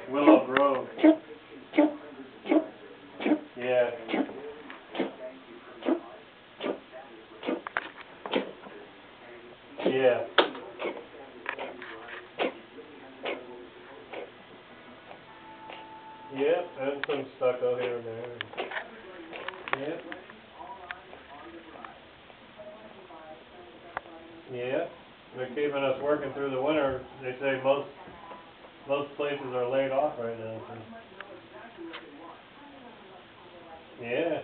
Willow Grove. Yeah. Yeah. Yep, and some stucco here and there. Yep. Yeah. They're keeping us working through the winter. They say most places are laid off right now. So. Yeah.